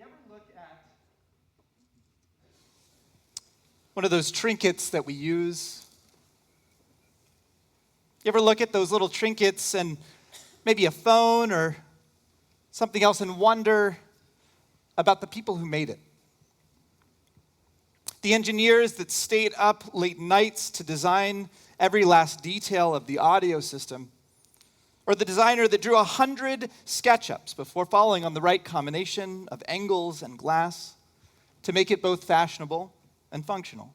You ever look at one of those trinkets that we use? You ever look at those little trinkets and maybe a phone or something else and wonder about the people who made it? The engineers that stayed up late nights to design every last detail of the audio system, or the designer that drew 100 SketchUps before falling on the right combination of angles and glass to make it both fashionable and functional.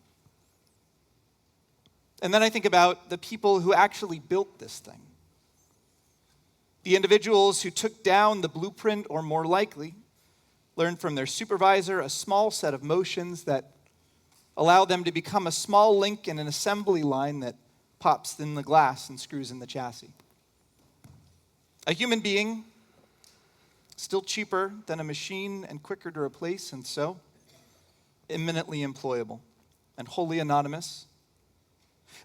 And then I think about the people who actually built this thing. The individuals who took down the blueprint, or more likely, learned from their supervisor a small set of motions that allow them to become a small link in an assembly line that pops in the glass and screws in the chassis. A human being, still cheaper than a machine and quicker to replace, and so imminently employable and wholly anonymous.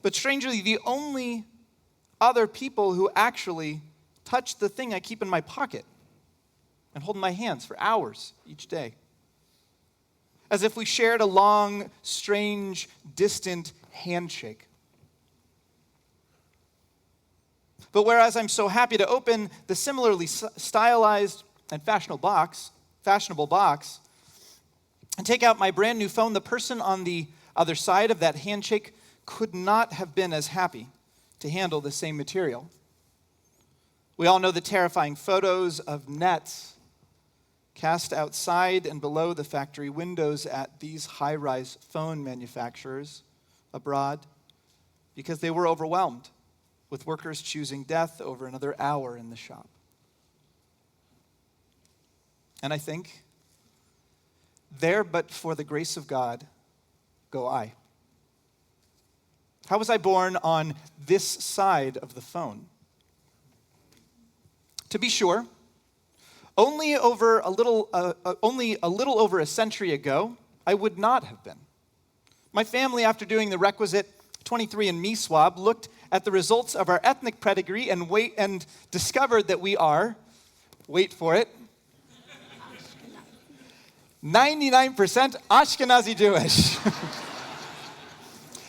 But strangely, the only other people who actually touch the thing I keep in my pocket and hold in my hands for hours each day. As if we shared a long, strange, distant handshake. But whereas I'm so happy to open the similarly stylized and fashionable box, and take out my brand new phone, the person on the other side of that handshake could not have been as happy to handle the same material. We all know the terrifying photos of nets cast outside and below the factory windows at these high-rise phone manufacturers abroad because they were overwhelmed with workers choosing death over another hour in the shop. And I think, there but for the grace of God, go I. How was I born on this side of the phone? To be sure, only a little over a century ago, I would not have been. My family, after doing the requisite 23andMe swab, looked at the results of our ethnic pedigree and discovered that we are, wait for it, 99% Ashkenazi Jewish.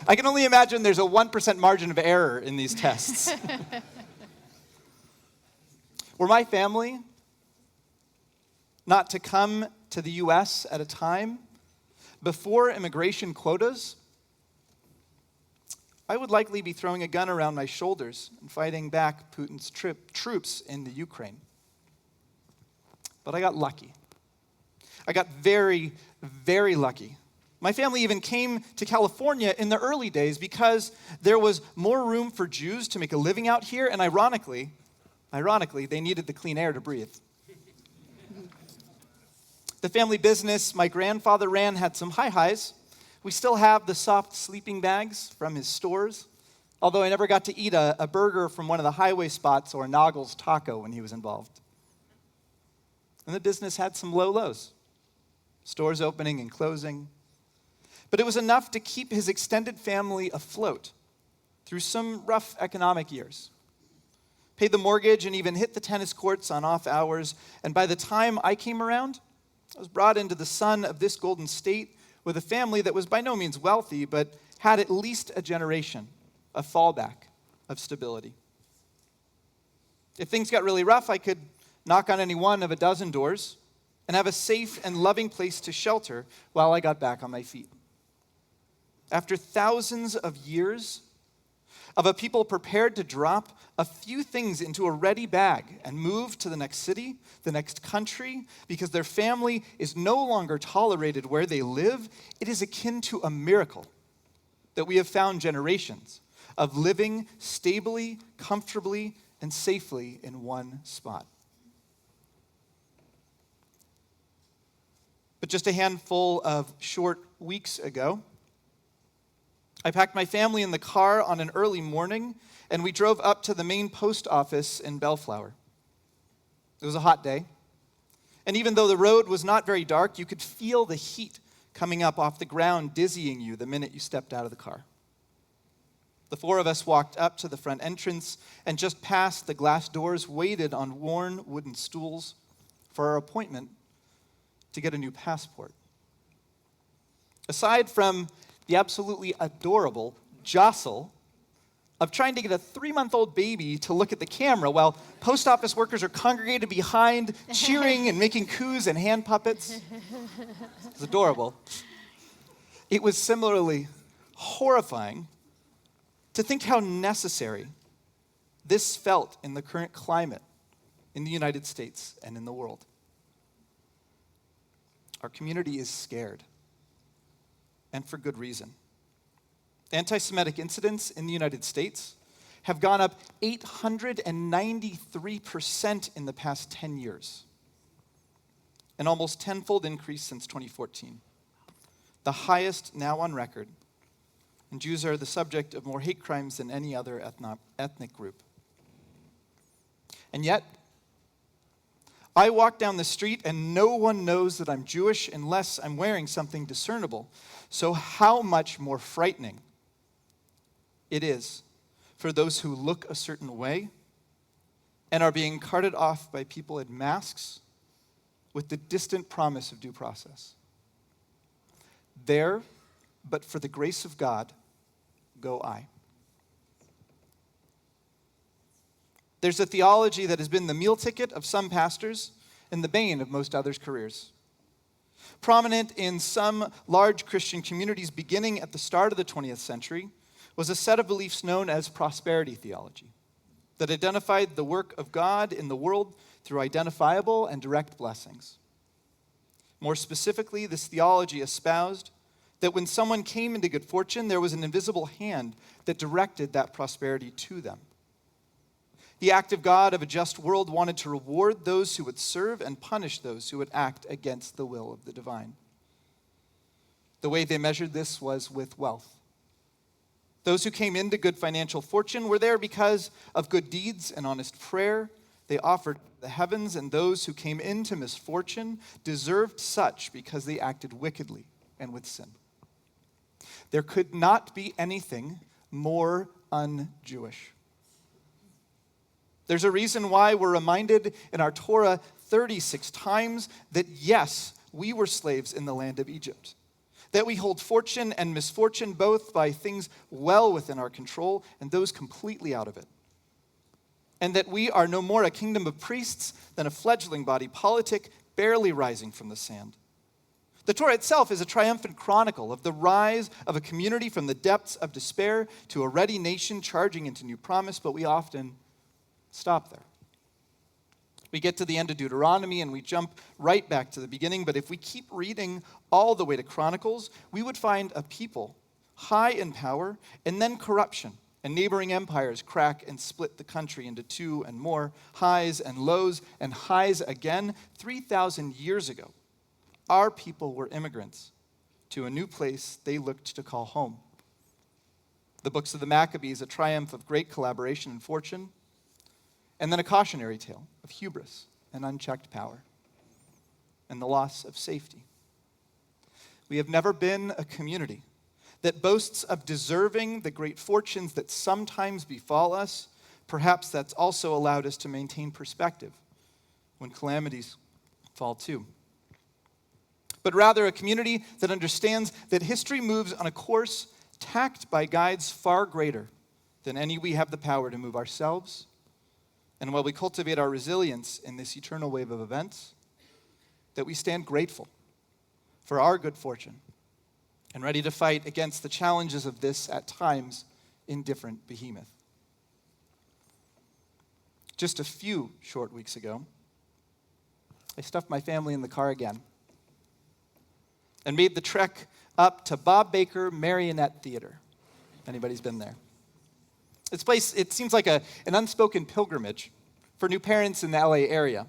I can only imagine there's a 1% margin of error in these tests. Were my family not to come to the U.S. at a time before immigration quotas, I would likely be throwing a gun around my shoulders and fighting back Putin's troops in the Ukraine. But I got lucky. I got very, very lucky. My family even came to California in the early days because there was more room for Jews to make a living out here, and ironically, they needed the clean air to breathe. The family business my grandfather ran had some high highs. We still have the soft sleeping bags from his stores, although I never got to eat a burger from one of the highway spots or a Noggles taco when he was involved. And the business had some low lows, stores opening and closing. But it was enough to keep his extended family afloat through some rough economic years. Paid the mortgage and even hit the tennis courts on off hours. And by the time I came around, I was brought into the sun of this golden state with a family that was by no means wealthy, but had at least a generation, a fallback of stability. If things got really rough, I could knock on any one of a dozen doors and have a safe and loving place to shelter while I got back on my feet. After thousands of years of a people prepared to drop a few things into a ready bag and move to the next city, the next country, because their family is no longer tolerated where they live, it is akin to a miracle that we have found generations of living stably, comfortably, and safely in one spot. But just a handful of short weeks ago, I packed my family in the car on an early morning, and we drove up to the main post office in Bellflower. It was a hot day, and even though the road was not very dark, you could feel the heat coming up off the ground, dizzying you the minute you stepped out of the car. The four of us walked up to the front entrance and just past the glass doors waited on worn wooden stools for our appointment to get a new passport. Aside from the absolutely adorable jostle of trying to get a 3-month-old baby to look at the camera while post office workers are congregated behind, cheering and making coos and hand puppets. It's adorable. It was similarly horrifying to think how necessary this felt in the current climate in the United States and in the world. Our community is scared, and for good reason. Anti-Semitic incidents in the United States have gone up 893% in the past 10 years, an almost tenfold increase since 2014, the highest now on record, and Jews are the subject of more hate crimes than any other ethnic group. And yet, I walk down the street and no one knows that I'm Jewish unless I'm wearing something discernible. So how much more frightening it is for those who look a certain way and are being carted off by people in masks with the distant promise of due process. There, but for the grace of God, go I. There's a theology that has been the meal ticket of some pastors and the bane of most others' careers. Prominent in some large Christian communities beginning at the start of the 20th century was a set of beliefs known as prosperity theology that identified the work of God in the world through identifiable and direct blessings. More specifically, this theology espoused that when someone came into good fortune, there was an invisible hand that directed that prosperity to them. The active God of a just world wanted to reward those who would serve and punish those who would act against the will of the divine. The way they measured this was with wealth. Those who came into good financial fortune were there because of good deeds and honest prayer they offered the heavens, and those who came into misfortune deserved such because they acted wickedly and with sin. There could not be anything more un-Jewish. There's a reason why we're reminded in our Torah 36 times that yes, we were slaves in the land of Egypt. That we hold fortune and misfortune both by things well within our control and those completely out of it. And that we are no more a kingdom of priests than a fledgling body politic barely rising from the sand. The Torah itself is a triumphant chronicle of the rise of a community from the depths of despair to a ready nation charging into new promise, but we often stop there. We get to the end of Deuteronomy and we jump right back to the beginning, but if we keep reading all the way to Chronicles, we would find a people high in power and then corruption, and neighboring empires crack and split the country into two and more, highs and lows and highs again. 3,000 years ago, our people were immigrants to a new place they looked to call home. The books of the Maccabees, a triumph of great collaboration and fortune, and then a cautionary tale of hubris and unchecked power and the loss of safety. We have never been a community that boasts of deserving the great fortunes that sometimes befall us. Perhaps that's also allowed us to maintain perspective when calamities fall too. But rather a community that understands that history moves on a course tacked by guides far greater than any we have the power to move ourselves. And while we cultivate our resilience in this eternal wave of events, that we stand grateful for our good fortune and ready to fight against the challenges of this at times indifferent behemoth. Just a few short weeks ago, I stuffed my family in the car again and made the trek up to Bob Baker Marionette Theater. Anybody's been there? This place, it seems like an unspoken pilgrimage for new parents in the LA area.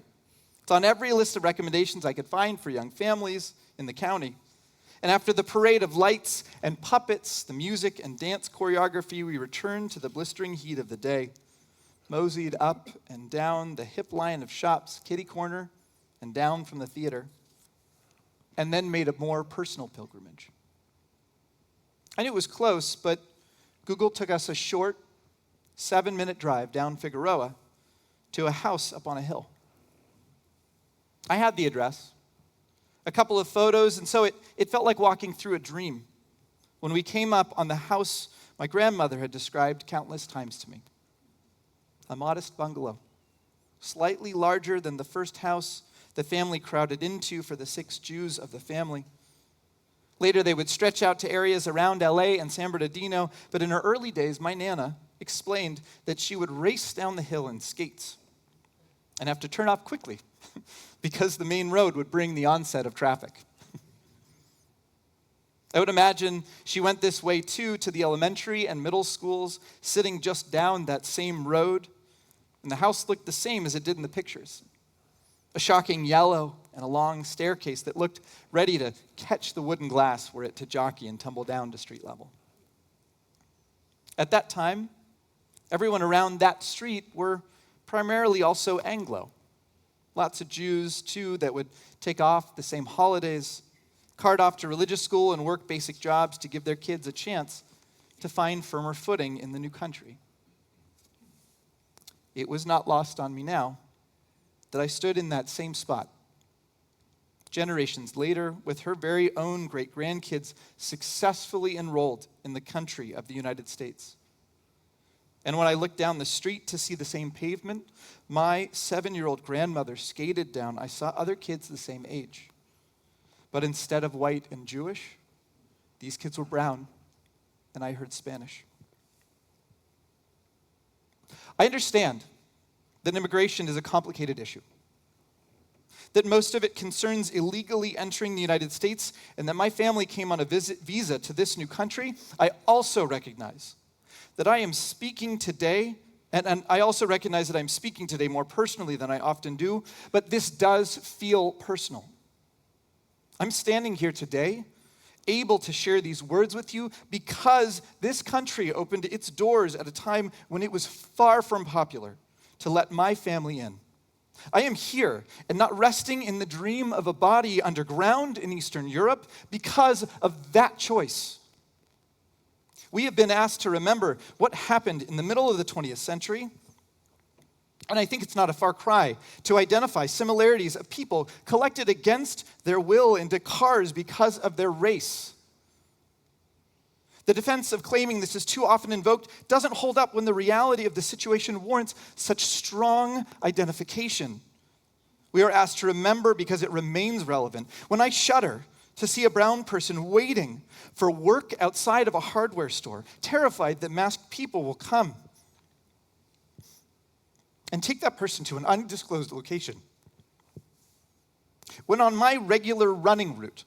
It's on every list of recommendations I could find for young families in the county. And after the parade of lights and puppets, the music and dance choreography, we returned to the blistering heat of the day, moseyed up and down the hip line of shops, kitty corner, and down from the theater, and then made a more personal pilgrimage. I knew it was close, but Google took us a short 7-minute drive down Figueroa to a house up on a hill. I had the address. a couple of photos, and so it felt like walking through a dream when we came up on the house my grandmother had described countless times to me. A modest bungalow, slightly larger than the first house the family crowded into for the 6 Jews of the family. Later, they would stretch out to areas around LA and San Bernardino, but in her early days, my Nana explained that she would race down the hill in skates and have to turn off quickly because the main road would bring the onset of traffic. I would imagine she went this way too to the elementary and middle schools, sitting just down that same road, and the house looked the same as it did in the pictures. A shocking yellow and a long staircase that looked ready to catch the wooden glass were it to jockey and tumble down to street level. At that time, everyone around that street were primarily also Anglo. Lots of Jews, too, that would take off the same holidays, cart off to religious school and work basic jobs to give their kids a chance to find firmer footing in the new country. It was not lost on me now that I stood in that same spot, generations later, with her very own great-grandkids successfully enrolled in the country of the United States. And when I looked down the street to see the same pavement my 7-year-old grandmother skated down, I saw other kids the same age. But instead of white and Jewish, these kids were brown, and I heard Spanish. I understand that immigration is a complicated issue, that most of it concerns illegally entering the United States, and that my family came on a visa to this new country. I also recognize that I am speaking today, and I also recognize that I'm speaking today more personally than I often do, but this does feel personal. I'm standing here today, able to share these words with you because this country opened its doors at a time when it was far from popular to let my family in. I am here and not resting in the dream of a body underground in Eastern Europe because of that choice. We have been asked to remember what happened in the middle of the 20th century, and I think it's not a far cry to identify similarities of people collected against their will into cars because of their race. The defense of claiming this is too often invoked doesn't hold up when the reality of the situation warrants such strong identification. We are asked to remember because it remains relevant. When I shudder to see a brown person waiting for work outside of a hardware store, terrified that masked people will come and take that person to an undisclosed location. When on my regular running route,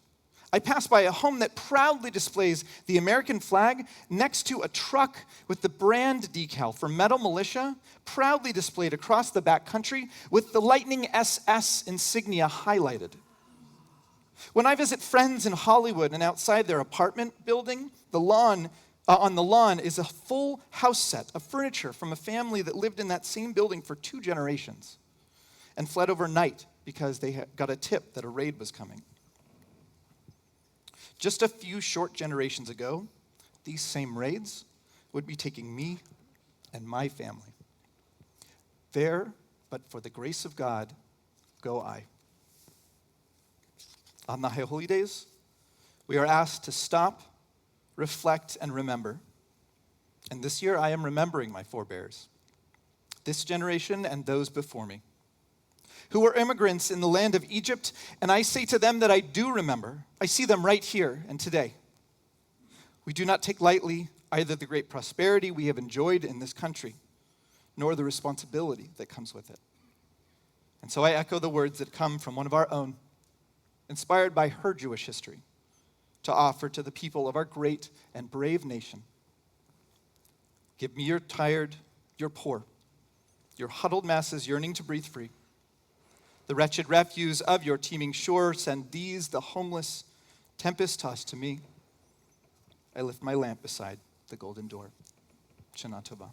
I pass by a home that proudly displays the American flag next to a truck with the brand decal for Metal Militia proudly displayed across the back country with the Lightning SS insignia highlighted. When I visit friends in Hollywood and outside their apartment building, on the lawn is a full house set of furniture from a family that lived in that same building for 2 generations and fled overnight because they got a tip that a raid was coming. Just a few short generations ago, these same raids would be taking me and my family. There, but for the grace of God, go I. On the High Holy Days, we are asked to stop, reflect, and remember. And this year, I am remembering my forebears, this generation and those before me, who were immigrants in the land of Egypt, and I say to them that I do remember. I see them right here and today. We do not take lightly either the great prosperity we have enjoyed in this country, nor the responsibility that comes with it. And so I echo the words that come from one of our own, inspired by her Jewish history, to offer to the people of our great and brave nation. Give me your tired, your poor, your huddled masses yearning to breathe free. The wretched refuse of your teeming shore, send these, the homeless, tempest-tossed to me. I lift my lamp beside the golden door. Shana Tova.